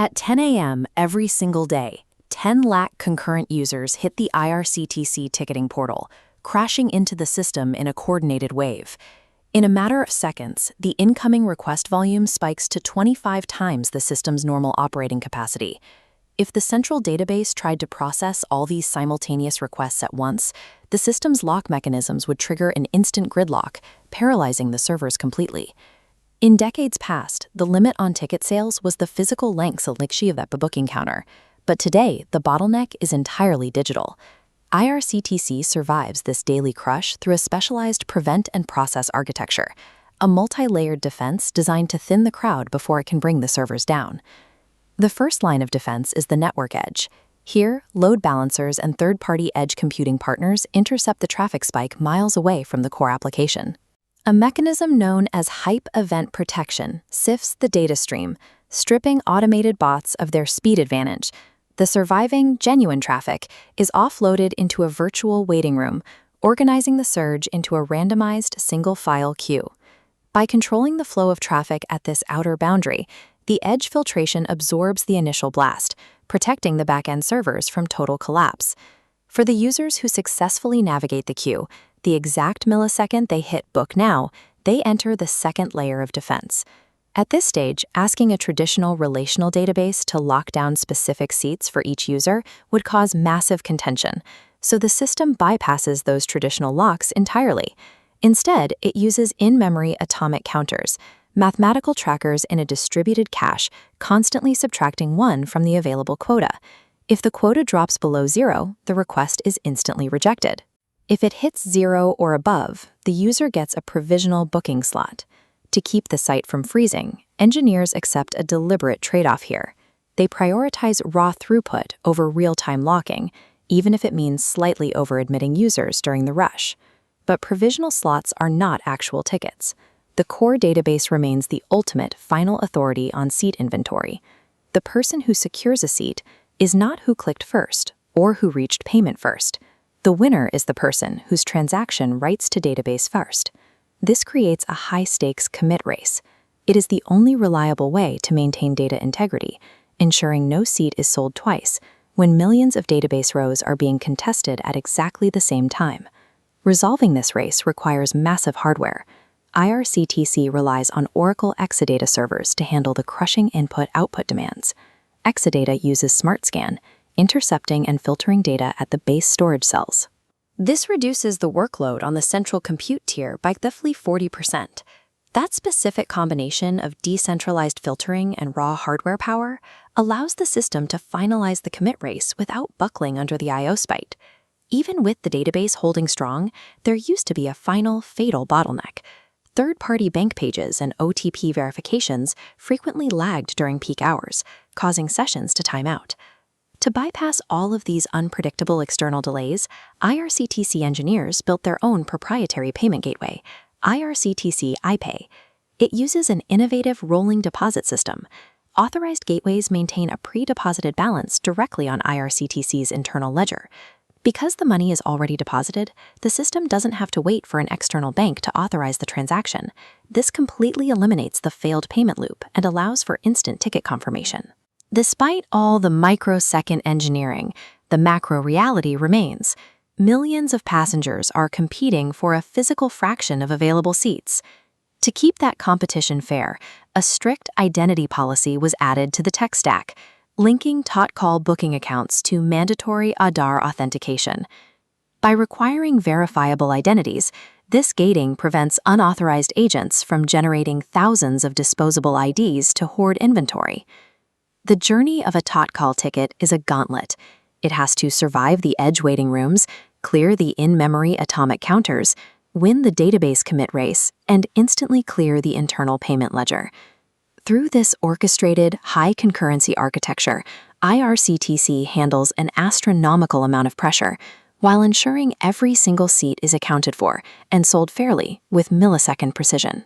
At 10 a.m. every single day, 10 lakh concurrent users hit the IRCTC ticketing portal, crashing into the system in a coordinated wave. In a matter of seconds, the incoming request volume spikes to 25 times the system's normal operating capacity. If the central database tried to process all these simultaneous requests at once, the system's lock mechanisms would trigger an instant gridlock, paralyzing the servers completely. In decades past, the limit on ticket sales was the physical lengths of the booking counter, but today the bottleneck is entirely digital. IRCTC survives this daily crush through a specialized prevent and process architecture, a multi-layered defense designed to thin the crowd before it can bring the servers down. The first line of defense is the network edge. Here, load balancers and third-party edge computing partners intercept the traffic spike miles away from the core application. A mechanism known as hype event protection sifts the data stream, stripping automated bots of their speed advantage. The surviving, genuine traffic is offloaded into a virtual waiting room, organizing the surge into a randomized single-file queue. By controlling the flow of traffic at this outer boundary, the edge filtration absorbs the initial blast, protecting the back-end servers from total collapse. For the users who successfully navigate the queue, the exact millisecond they hit Book Now, they enter the second layer of defense. At this stage, asking a traditional relational database to lock down specific seats for each user would cause massive contention, so the system bypasses those traditional locks entirely. Instead, it uses in-memory atomic counters, mathematical trackers in a distributed cache, constantly subtracting 1 from the available quota. If the quota drops below 0, the request is instantly rejected. If it hits 0 or above, the user gets a provisional booking slot. To keep the site from freezing, engineers accept a deliberate trade-off here. They prioritize raw throughput over real-time locking, even if it means slightly over-admitting users during the rush. But provisional slots are not actual tickets. The core database remains the ultimate final authority on seat inventory. The person who secures a seat is not who clicked first or who reached payment first. The winner is the person whose transaction writes to database first. This creates a high-stakes commit race. It is the only reliable way to maintain data integrity, ensuring no seat is sold twice, when millions of database rows are being contested at exactly the same time. Resolving this race requires massive hardware. IRCTC relies on Oracle Exadata servers to handle the crushing input-output demands. Exadata uses SmartScan, intercepting and filtering data at the base storage cells. This reduces the workload on the central compute tier by roughly 40%. That specific combination of decentralized filtering and raw hardware power allows the system to finalize the commit race without buckling under the I/O spite. Even with the database holding strong, there used to be a final, fatal bottleneck. Third-party bank pages and OTP verifications frequently lagged during peak hours, causing sessions to time out. To bypass all of these unpredictable external delays, IRCTC engineers built their own proprietary payment gateway, IRCTC iPay. It uses an innovative rolling deposit system. Authorized gateways maintain a pre-deposited balance directly on IRCTC's internal ledger. Because the money is already deposited, the system doesn't have to wait for an external bank to authorize the transaction. This completely eliminates the failed payment loop and allows for instant ticket confirmation. Despite all the microsecond engineering, the macro reality remains. Millions of passengers are competing for a physical fraction of available seats. To keep that competition fair, a strict identity policy was added to the tech stack, linking TOTCall booking accounts to mandatory Aadhaar authentication. By requiring verifiable identities, this gating prevents unauthorized agents from generating thousands of disposable IDs to hoard inventory. The journey of a TOTCall ticket is a gauntlet. It has to survive the edge waiting rooms, clear the in-memory atomic counters, win the database commit race, and instantly clear the internal payment ledger. Through this orchestrated, high-concurrency architecture, IRCTC handles an astronomical amount of pressure, while ensuring every single seat is accounted for and sold fairly with millisecond precision.